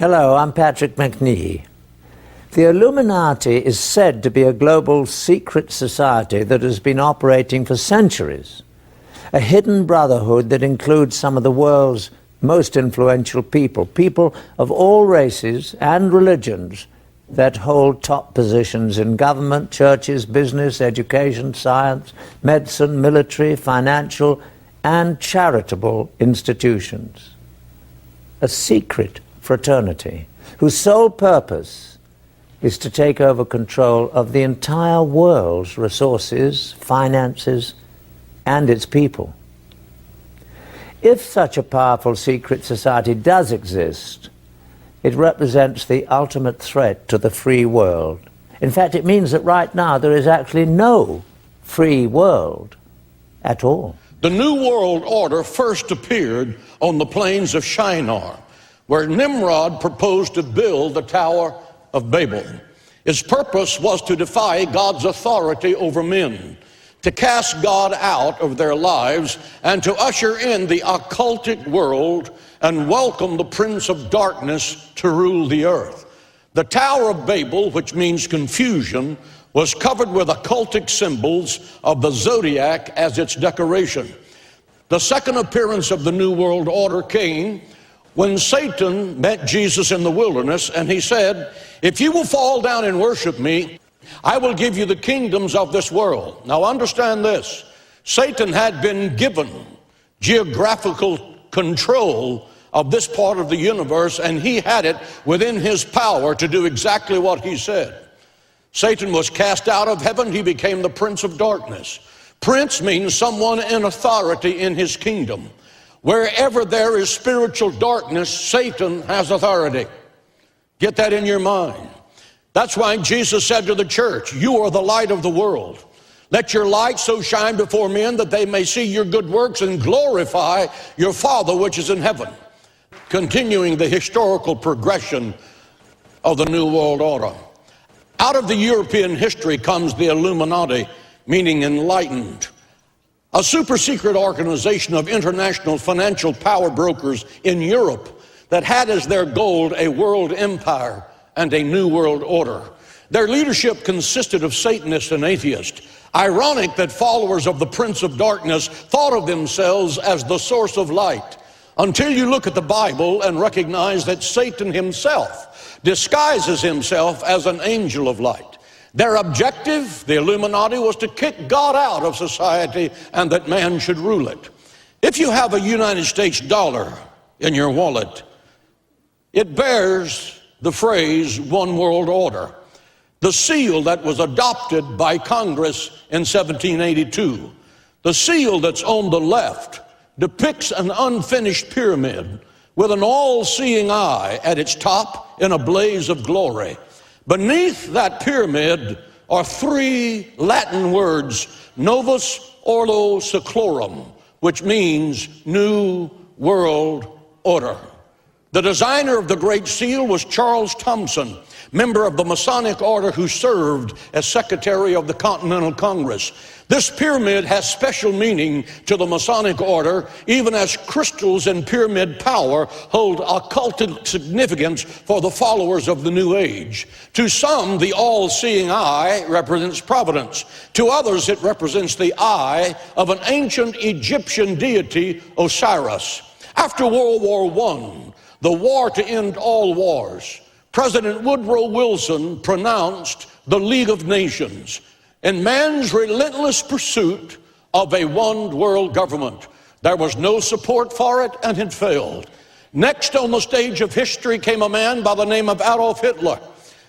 Hello, I'm Patrick McNee. The Illuminati is said to be a global secret society that has been operating for centuries. A hidden brotherhood that includes some of the world's most influential people, people of all races and religions that hold top positions in government, churches, business, education, science, medicine, military, financial, and charitable institutions. A secret fraternity whose sole purpose is to take over control of the entire world's resources, finances, and its people. If such a powerful secret society does exist, it represents the ultimate threat to the free world. In fact, it means that right now there is actually no free world at all. The New World Order first appeared on the plains of Shinar, where Nimrod proposed to build the Tower of Babel. Its purpose was to defy God's authority over men, to cast God out of their lives, and to usher in the occultic world and welcome the Prince of Darkness to rule the earth. The Tower of Babel, which means confusion, was covered with occultic symbols of the zodiac as its decoration. The second appearance of the New World Order came when Satan met Jesus in the wilderness, and he said, "If you will fall down and worship me, I will give you the kingdoms of this world." Now understand this, Satan had been given geographical control of this part of the universe, and he had it within his power to do exactly what he said. Satan was cast out of heaven. He became the Prince of Darkness. Prince means someone in authority in his kingdom. Wherever there is spiritual darkness, Satan has authority. Get that in your mind. That's why Jesus said to the church, "You are the light of the world. Let your light so shine before men that they may see your good works and glorify your Father which is in heaven." Continuing the historical progression of the New World Order. Out of the European history comes the Illuminati, meaning enlightened. A super secret organization of international financial power brokers in Europe that had as their goal a world empire and a new world order. Their leadership consisted of Satanists and atheists. Ironic that followers of the Prince of Darkness thought of themselves as the source of light, until you look at the Bible and recognize that Satan himself disguises himself as an angel of light. Their objective, the Illuminati, was to kick God out of society and that man should rule it. If you have a United States dollar in your wallet, it bears the phrase "One World Order," the seal that was adopted by Congress in 1782. The seal that's on the left depicts an unfinished pyramid with an all-seeing eye at its top in a blaze of glory. Beneath that pyramid are three Latin words, Novus Ordo Seclorum, which means New World Order. The designer of the Great Seal was Charles Thomson, member of the Masonic Order who served as Secretary of the Continental Congress. This pyramid has special meaning to the Masonic Order, even as crystals and pyramid power hold occultic significance for the followers of the New Age. To some, the all-seeing eye represents providence. To others, it represents the eye of an ancient Egyptian deity, Osiris. After World War I, the war to end all wars, President Woodrow Wilson pronounced the League of Nations in man's relentless pursuit of a one-world government. There was no support for it, and it failed. Next on the stage of history came a man by the name of Adolf Hitler,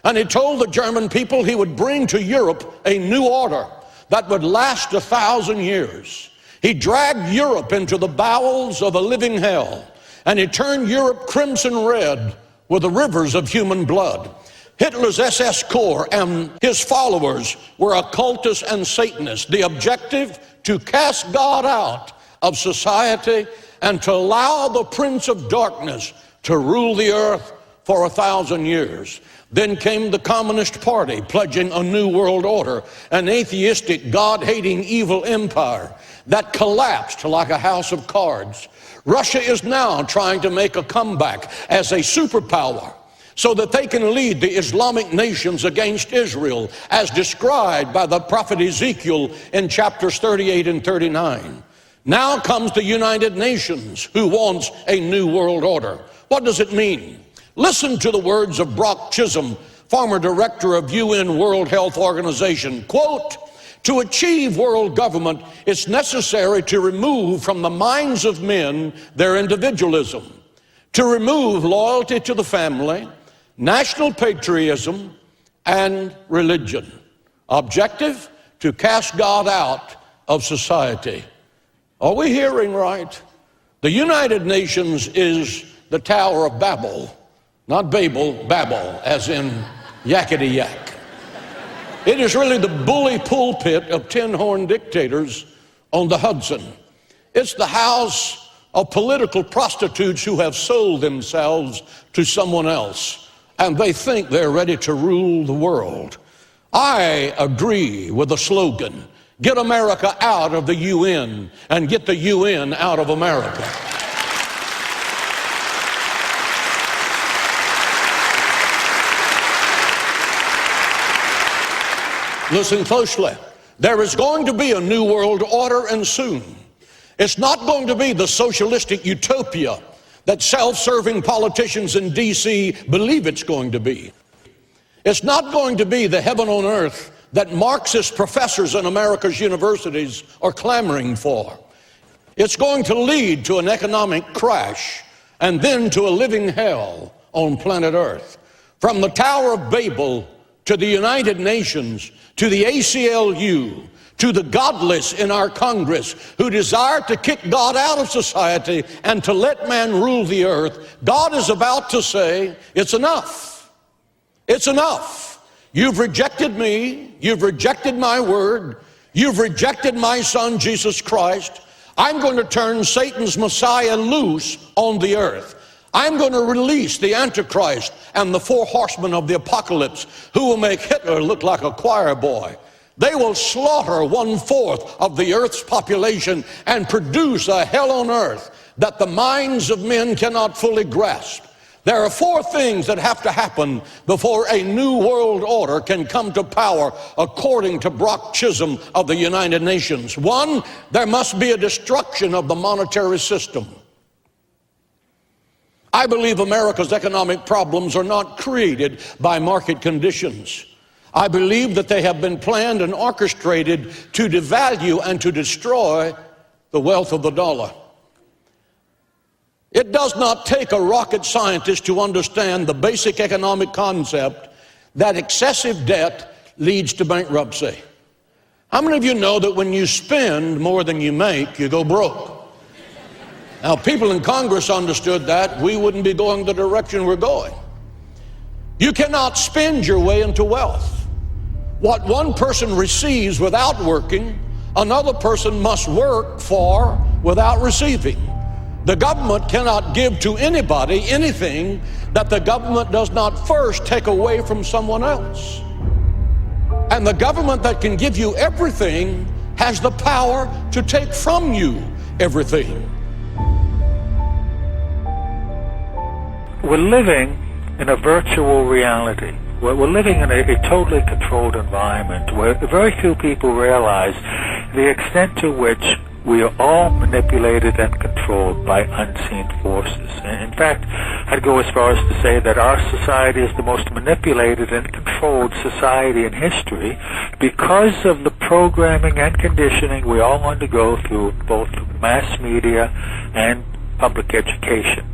and he told the German people he would bring to Europe a new order that would last 1,000 years. He dragged Europe into the bowels of a living hell, and he turned Europe crimson red with the rivers of human blood. Hitler's SS Corps and his followers were occultists and Satanists. The objective, to cast God out of society and to allow the Prince of Darkness to rule the earth for 1,000 years. Then came the Communist Party, pledging a new world order, an atheistic, God-hating, evil empire that collapsed like a house of cards. Russia is now trying to make a comeback as a superpower. so that they can lead the Islamic nations against Israel, as described by the prophet Ezekiel in chapters 38 and 39. Now comes the United Nations, who wants a new world order. What does it mean? Listen to the words of Brock Chisholm, former director of UN World Health Organization. Quote, "To achieve world government, it's necessary to remove from the minds of men their individualism, to remove loyalty to the family, national patriotism, and religion. Objective, to cast God out of society." Are we hearing right? The United Nations is the Tower of Babel, not Babel, Babel, as in yakety yak. It is really the bully pulpit of tin-horn dictators on the Hudson. It's the house of political prostitutes who have sold themselves to someone else, and they think they're ready to rule the world. I agree with the slogan, "Get America out of the UN and get the UN out of America." Listen closely. There is going to be a new world order, and soon. It's not going to be the socialistic utopia that self-serving politicians in D.C. believe it's going to be. It's not going to be the heaven on earth that Marxist professors in America's universities are clamoring for. It's going to lead to an economic crash and then to a living hell on planet Earth. From the Tower of Babel to the United Nations, to the ACLU, to the godless in our Congress who desire to kick God out of society and to let man rule the earth, God is about to say, it's enough. It's enough. You've rejected me. You've rejected my word. You've rejected my son, Jesus Christ. I'm going to turn Satan's Messiah loose on the earth. I'm going to release the Antichrist and the four horsemen of the apocalypse who will make Hitler look like a choir boy. They will slaughter 1/4 of the earth's population and produce a hell on earth that the minds of men cannot fully grasp. There are 4 things that have to happen before a new world order can come to power, according to Brock Chisholm of the United Nations. 1, there must be a destruction of the monetary system. I believe America's economic problems are not created by market conditions. I believe that they have been planned and orchestrated to devalue and to destroy the wealth of the dollar. It does not take a rocket scientist to understand the basic economic concept that excessive debt leads to bankruptcy. How many of you know that when you spend more than you make, you go broke? Now, people in Congress understood that, we wouldn't be going the direction we're going. You cannot spend your way into wealth. What one person receives without working, another person must work for without receiving. The government cannot give to anybody anything that the government does not first take away from someone else. And the government that can give you everything has the power to take from you everything. We're living in a virtual reality. We're living in a totally controlled environment where very few people realize the extent to which we are all manipulated and controlled by unseen forces. In fact, I'd go as far as to say that our society is the most manipulated and controlled society in history because of the programming and conditioning we all undergo through both mass media and public education.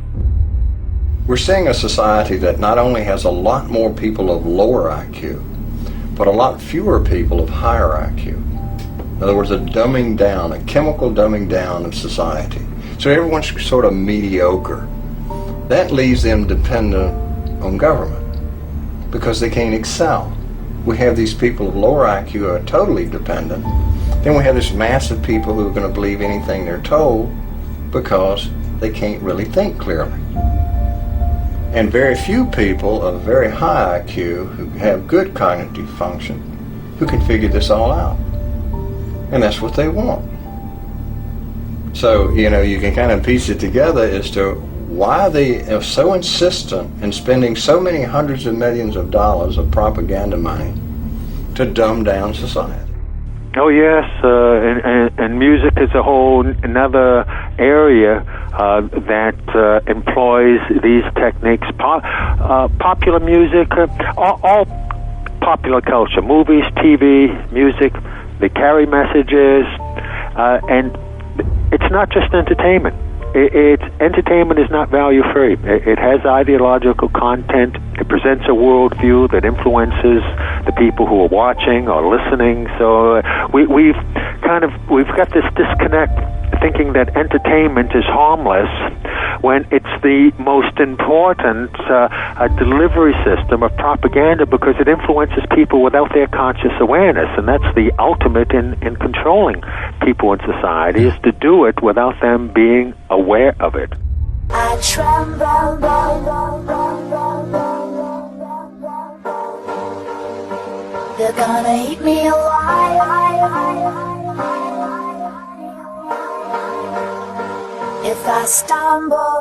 We're seeing a society that not only has a lot more people of lower IQ, but a lot fewer people of higher IQ. In other words, a dumbing down, a chemical dumbing down of society. So everyone's sort of mediocre. That leaves them dependent on government because they can't excel. We have these people of lower IQ who are totally dependent. Then we have this mass of people who are going to believe anything they're told because they can't really think clearly. And very few people of very high IQ who have good cognitive function who can figure this all out. And that's what they want. So, you can kind of piece it together as to why are they so insistent in spending so many hundreds of millions of dollars of propaganda money to dumb down society? Oh yes, and music is a whole another area that employs these techniques. Popular music, all popular culture, movies, TV, music, they carry messages, and it's not just entertainment. Entertainment is not value-free. It has ideological content. It presents a worldview that influences the people who are watching or listening. So we've got this disconnect, thinking that entertainment is harmless when it's the most important delivery system of propaganda, because it influences people without their conscious awareness, and that's the ultimate in controlling people in society, is to do it without them being aware of it. I tremble. They're gonna eat me alive if I stumble.